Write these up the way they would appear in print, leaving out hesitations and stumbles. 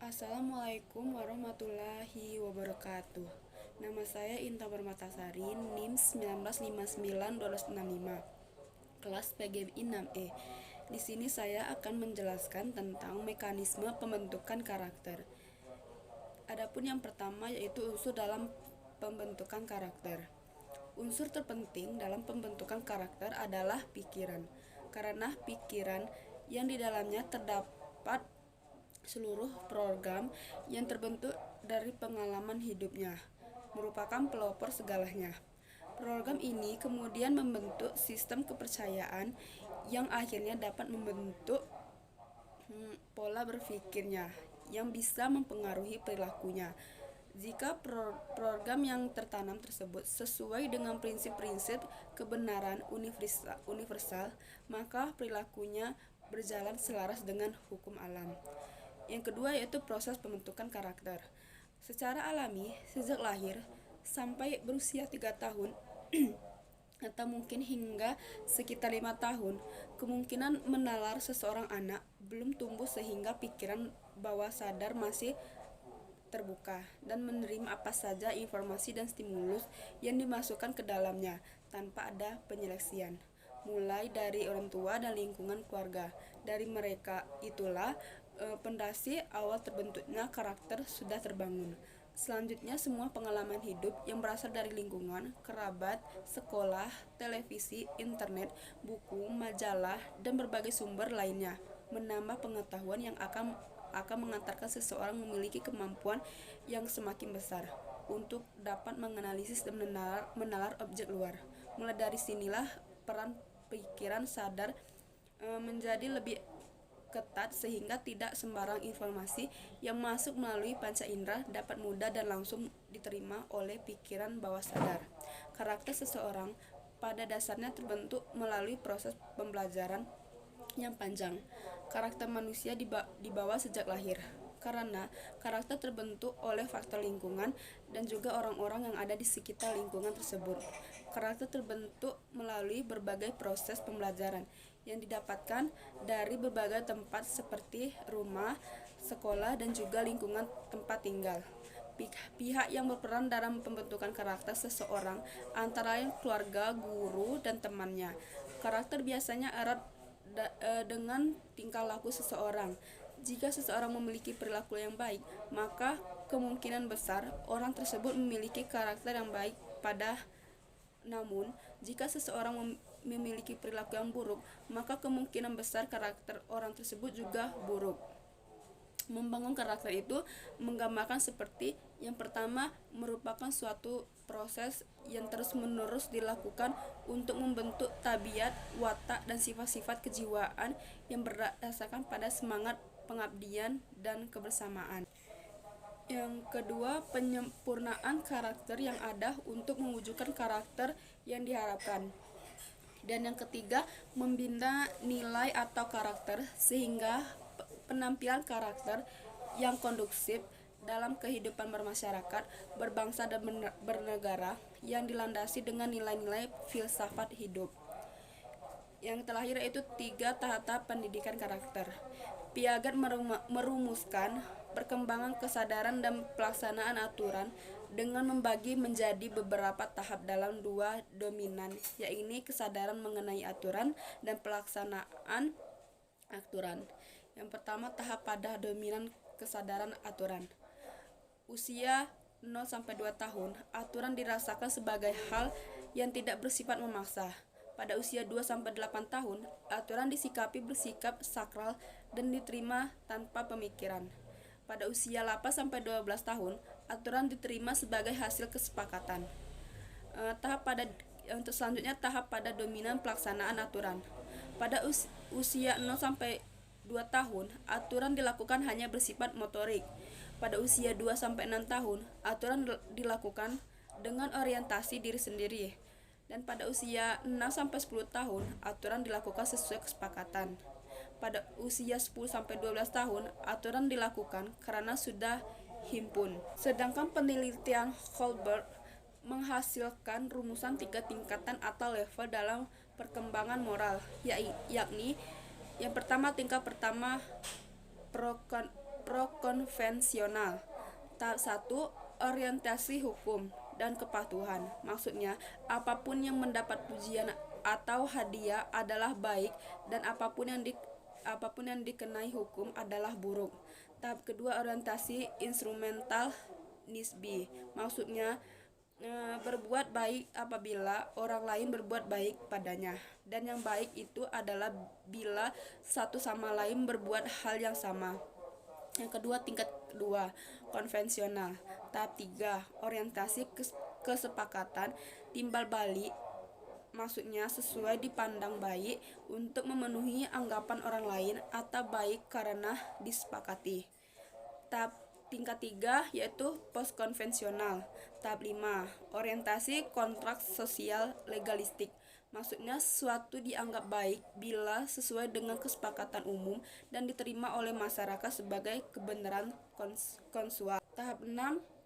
Assalamualaikum warahmatullahi wabarakatuh. Nama saya Inta Permatasari, NIM 1959-1265, kelas PGMI 6E. Di sini saya akan menjelaskan tentang mekanisme pembentukan karakter. Adapun yang pertama yaitu unsur dalam pembentukan karakter. Unsur terpenting dalam pembentukan karakter adalah pikiran, karena pikiran yang di dalamnya terdapat seluruh program yang terbentuk dari pengalaman hidupnya, merupakan pelopor segalanya. Program ini kemudian membentuk sistem kepercayaan yang akhirnya dapat membentuk pola berpikirnya yang bisa mempengaruhi perilakunya. Jika program yang tertanam tersebut sesuai dengan prinsip-prinsip kebenaran universal, maka perilakunya berjalan selaras dengan hukum alam. Yang kedua yaitu proses pembentukan karakter. Secara alami, sejak lahir sampai berusia 3 tahun atau mungkin hingga sekitar 5 tahun, kemungkinan menalar seseorang anak belum tumbuh sehingga pikiran bawah sadar masih terbuka dan menerima apa saja informasi dan stimulus yang dimasukkan ke dalamnya tanpa ada penyeleksian, mulai dari orang tua dan lingkungan keluarga. Dari mereka itulah pondasi awal terbentuknya karakter sudah terbangun. Selanjutnya, semua pengalaman hidup yang berasal dari lingkungan, kerabat, sekolah, televisi, internet, buku, majalah, dan berbagai sumber lainnya menambah pengetahuan yang akan mengantarkan seseorang memiliki kemampuan yang semakin besar untuk dapat menganalisis dan menalar objek luar. Mulai dari sinilah peran pikiran sadar menjadi lebih ketat sehingga tidak sembarang informasi yang masuk melalui panca indera dapat mudah dan langsung diterima oleh pikiran bawah sadar. Karakter seseorang pada dasarnya terbentuk melalui proses pembelajaran yang panjang. Karakter manusia dibawa sejak lahir, karena karakter terbentuk oleh faktor lingkungan dan juga orang-orang yang ada di sekitar lingkungan tersebut. Karakter terbentuk melalui berbagai proses pembelajaran yang didapatkan dari berbagai tempat seperti rumah, sekolah, dan juga lingkungan tempat tinggal. Pihak yang berperan dalam pembentukan karakter seseorang antara lain keluarga, guru, dan temannya. Karakter biasanya erat dengan tingkah laku seseorang. Jika seseorang memiliki perilaku yang baik, maka kemungkinan besar orang tersebut memiliki karakter yang baik. Namun, jika seseorang memiliki perilaku yang buruk, maka kemungkinan besar karakter orang tersebut juga buruk. Membangun karakter itu menggambarkan seperti yang pertama merupakan suatu proses yang terus-menerus dilakukan untuk membentuk tabiat, watak, dan sifat-sifat kejiwaan yang berdasarkan pada semangat pengabdian dan kebersamaan. Yang kedua, penyempurnaan karakter yang ada untuk mewujudkan karakter yang diharapkan. Dan yang ketiga, membina nilai atau karakter sehingga penampilan karakter yang kondusif dalam kehidupan bermasyarakat, berbangsa, dan bernegara yang dilandasi dengan nilai-nilai filsafat hidup. Yang terakhir yaitu 3 tahap pendidikan karakter. Piaget merumuskan perkembangan kesadaran dan pelaksanaan aturan dengan membagi menjadi beberapa tahap dalam 2 dominan, yaitu kesadaran mengenai aturan dan pelaksanaan aturan. Yang pertama, tahap pada dominan kesadaran aturan. Usia 0-2 tahun, aturan dirasakan sebagai hal yang tidak bersifat memaksa. Pada usia 2-8 tahun, aturan disikapi bersikap sakral dan diterima tanpa pemikiran. Pada usia 8-12 tahun, aturan diterima sebagai hasil kesepakatan. Untuk selanjutnya, tahap pada dominan pelaksanaan aturan. Pada usia 0-2 tahun, aturan dilakukan hanya bersifat motorik. Pada usia 2-6 tahun, aturan dilakukan dengan orientasi diri sendiri. Dan pada usia 6-10 tahun, aturan dilakukan sesuai kesepakatan. Pada usia 10-12 tahun, aturan dilakukan karena sudah himpun. Sedangkan penelitian Holberg menghasilkan rumusan 3 tingkatan atau level dalam perkembangan moral, yakni yang pertama, tingkat pertama pro-konvensional. Tahap 1, orientasi hukum dan kepatuhan. Maksudnya, apapun yang mendapat pujian atau hadiah adalah baik dan apapun yang dikenai hukum adalah buruk. Tahap kedua, orientasi instrumental nisbi. Maksudnya, berbuat baik apabila orang lain berbuat baik padanya, dan yang baik itu adalah bila satu sama lain berbuat hal yang sama. Yang kedua, tingkat kedua, konvensional. Tahap 3, orientasi kesepakatan timbal balik. Maksudnya sesuai dipandang baik untuk memenuhi anggapan orang lain atau baik karena disepakati. Tahap tingkat 3 yaitu postkonvensional. Tahap 5, orientasi kontrak sosial legalistik. Maksudnya sesuatu dianggap baik bila sesuai dengan kesepakatan umum dan diterima oleh masyarakat sebagai kebenaran konsensual. Tahap 6,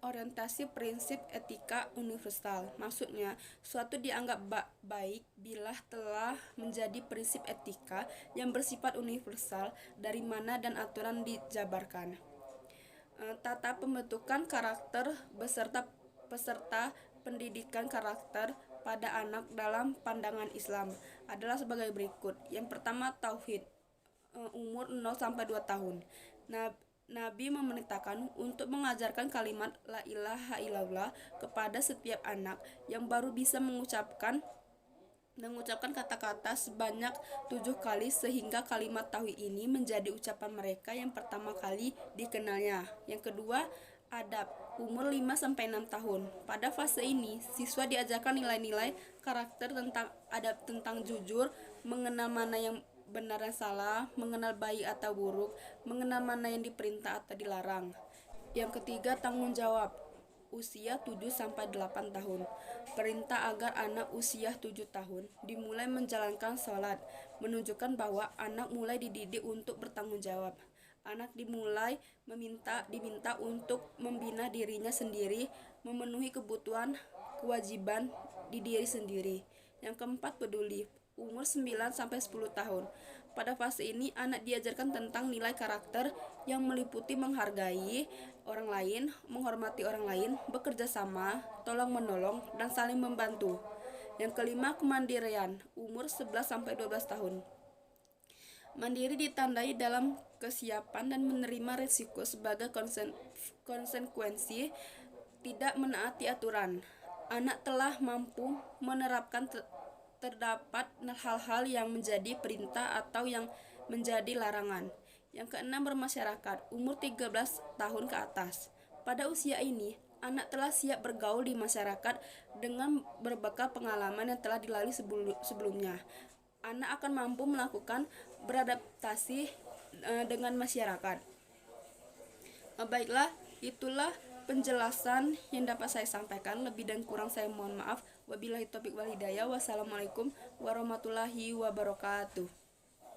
orientasi prinsip etika universal. Maksudnya suatu dianggap baik bila telah menjadi prinsip etika yang bersifat universal dari mana dan aturan dijabarkan. Tata pembentukan karakter peserta pendidikan karakter pada anak dalam pandangan Islam adalah sebagai berikut. Yang pertama, tauhid, umur 0-2 tahun. Nabi memerintahkan untuk mengajarkan kalimat la ilaha illallah kepada setiap anak yang baru bisa mengucapkan kata-kata sebanyak 7 kali sehingga kalimat tauhid ini menjadi ucapan mereka yang pertama kali dikenalnya. Yang kedua, adab, umur 5-6 tahun. Pada fase ini, siswa diajarkan nilai-nilai karakter tentang adab, tentang jujur, mengenal mana yang benar dan salah, mengenal baik atau buruk, mengenal mana yang diperintah atau dilarang. Yang ketiga, tanggung jawab, usia 7-8 tahun. Perintah agar anak usia 7 tahun dimulai menjalankan sholat, menunjukkan bahwa anak mulai dididik untuk bertanggung jawab. Anak diminta untuk membina dirinya sendiri, memenuhi kebutuhan, kewajiban di diri sendiri. Yang keempat, peduli, umur 9-10 tahun. Pada fase ini, anak diajarkan tentang nilai karakter yang meliputi menghargai orang lain, menghormati orang lain, bekerja sama, tolong-menolong, dan saling membantu. Yang kelima, kemandirian, umur 11-12 tahun. Mandiri ditandai dalam kesiapan dan menerima risiko sebagai konsekuensi tidak menaati aturan. Anak telah mampu menerapkan terdapat hal-hal yang menjadi perintah atau yang menjadi larangan. Yang keenam, bermasyarakat, umur 13 tahun ke atas. Pada usia ini, anak telah siap bergaul di masyarakat dengan berbekal pengalaman yang telah dilalui sebelumnya. Anak akan mampu melakukan beradaptasi dengan masyarakat. Baiklah, itulah penjelasan yang dapat saya sampaikan. Lebih dan kurang saya mohon maaf. Wabillahi taufiq wal hidayah. Wassalamualaikum warahmatullahi wabarakatuh.